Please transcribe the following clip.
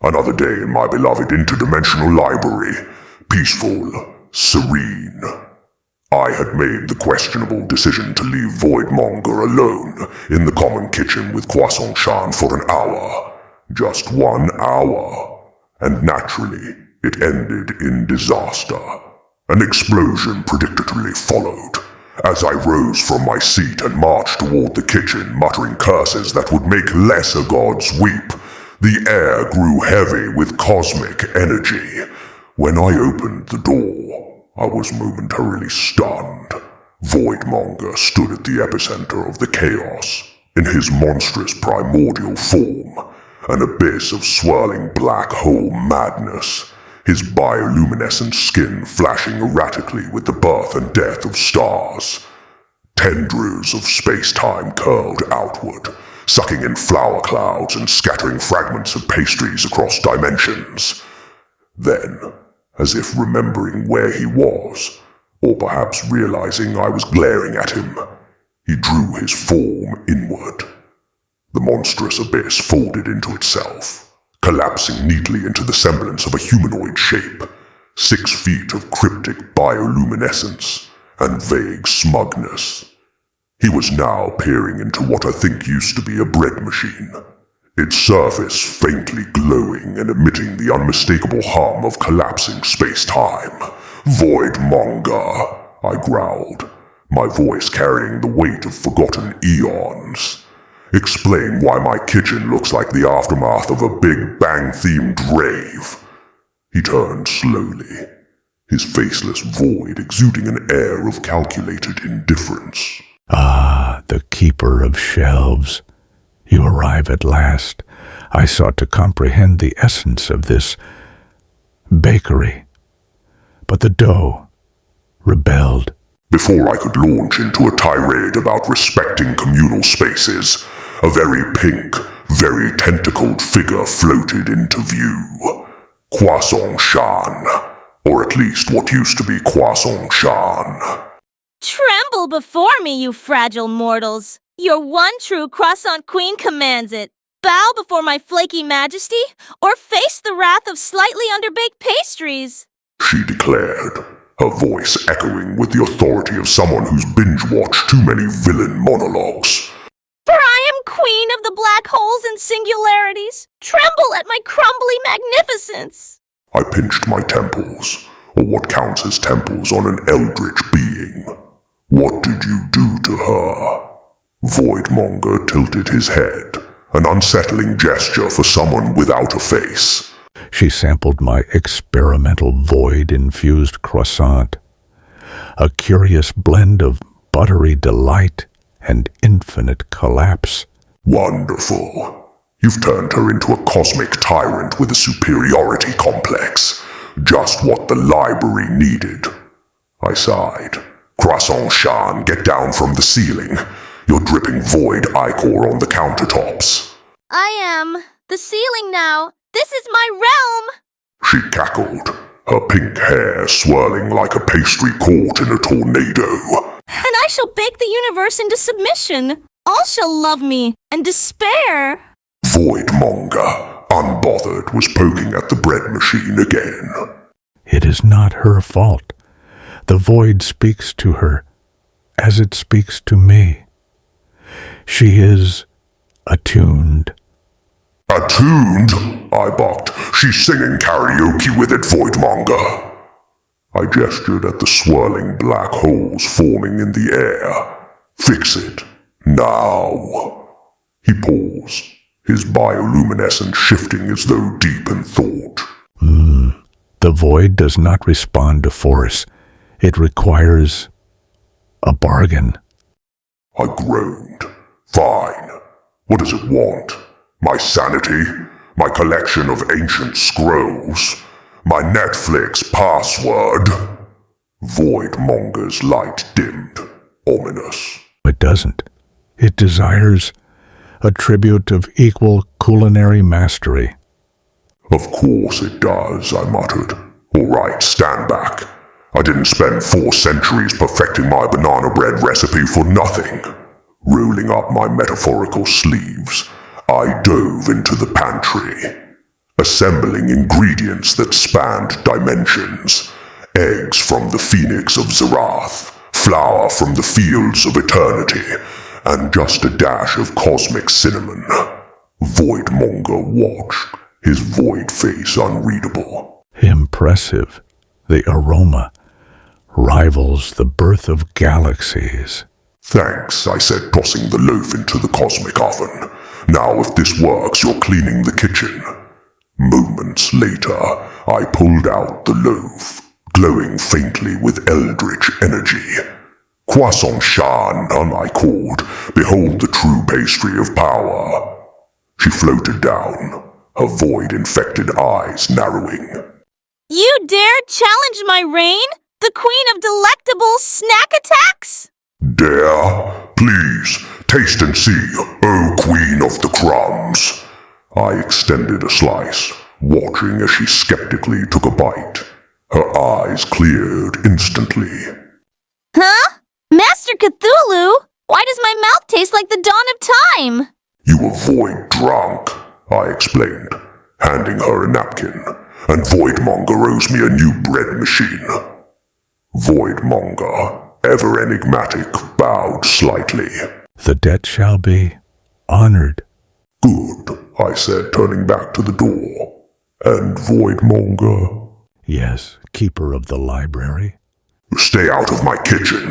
Another day in my beloved interdimensional library, peaceful, serene. I had made the questionable decision to leave Voidmonger alone in the common kitchen with Croissant for an hour. Just 1 hour. And naturally, it ended in disaster. An explosion predictably followed. As I rose from my seat and marched toward the kitchen, muttering curses that would make lesser gods weep, the air grew heavy with cosmic energy. When I opened the door, I was momentarily stunned. Voidmonger stood at the epicenter of the chaos, in his monstrous primordial form, an abyss of swirling black hole madness, his bioluminescent skin flashing erratically with the birth and death of stars. Tendrils of space-time curled outward, sucking in flower clouds and scattering fragments of pastries across dimensions. Then, as if remembering where he was, or perhaps realizing I was glaring at him, he drew his form inward. The monstrous abyss folded into itself, collapsing neatly into the semblance of a humanoid shape, 6 feet of cryptic bioluminescence and vague smugness. He was now peering into what I think used to be a bread machine, its surface faintly glowing and emitting the unmistakable hum of collapsing space-time. "Voidmonger," I growled, my voice carrying the weight of forgotten eons. "Explain why my kitchen looks like the aftermath of a Big Bang-themed rave." He turned slowly, his faceless void exuding an air of calculated indifference. "Ah, the keeper of shelves. You arrive at last. I sought to comprehend the essence of this bakery. But the dough rebelled." Before I could launch into a tirade about respecting communal spaces, a very pink, very tentacled figure floated into view. Croissant, or at least what used to be Croissant. "Tremble before me, you fragile mortals! Your one true Croissant Queen commands it! Bow before my flaky majesty, or face the wrath of slightly underbaked pastries!" She declared, her voice echoing with the authority of someone who's binge-watched too many villain monologues. "For I am queen of the black holes and singularities! Tremble at my crumbly magnificence!" I pinched my temples, or what counts as temples on an eldritch being. "What did you do to her?" Voidmonger tilted his head, an unsettling gesture for someone without a face. She sampled my experimental void-infused croissant, a curious blend of buttery delight and infinite collapse. "Wonderful. You've turned her into a cosmic tyrant with a superiority complex. Just what the library needed." I sighed. "Croissant, get down from the ceiling. You're dripping void ichor on the countertops." "I am the ceiling now. This is my realm!" She cackled, her pink hair swirling like a pastry caught in a tornado. "And I shall bake the universe into submission. All shall love me and despair." Voidmonger, unbothered, was poking at the bread machine again. "It is not her fault. The void speaks to her as it speaks to me. She is attuned." "Attuned?" I barked. "She's singing karaoke with it, Voidmonger." I gestured at the swirling black holes forming in the air. "Fix it. Now." He paused, his bioluminescence shifting as though deep in thought. The void does not respond to force. It requires a bargain." I groaned. "Fine. What does it want? My sanity? My collection of ancient scrolls? My Netflix password?" Voidmonger's light dimmed, ominous. It doesn't. It desires a tribute of equal culinary mastery. "Of course it does," I muttered. "All right, stand back. I didn't spend 4 centuries perfecting my banana bread recipe for nothing." Rolling up my metaphorical sleeves, I dove into the pantry. assembling ingredients that spanned dimensions. Eggs from the Phoenix of Zerath, flour from the fields of eternity, and just a dash of cosmic cinnamon. Voidmonger watched, his void face unreadable. Impressive. The aroma rivals the birth of galaxies. Thanks, I said, tossing the loaf into the cosmic oven. Now if this works, you're cleaning the kitchen. Moments later, I pulled out the loaf, glowing faintly with eldritch energy. Croissant Shan, I called, behold the true pastry of power. She floated down, her void-infected eyes narrowing. You dare challenge my reign? The queen of delectable snack attacks? Dare? Please, taste and see, O queen of the crumbs. I extended a slice, watching as she skeptically took a bite. Her eyes cleared instantly. Huh? Master Cthulhu? Why does my mouth taste like the dawn of time? You were void drunk, I explained, handing her a napkin, and Voidmonger owes me a new bread machine. Voidmonger, ever enigmatic, bowed slightly. The debt shall be honored. Good, I said, turning back to the door. And Voidmonger? Yes, keeper of the library. Stay out of my kitchen.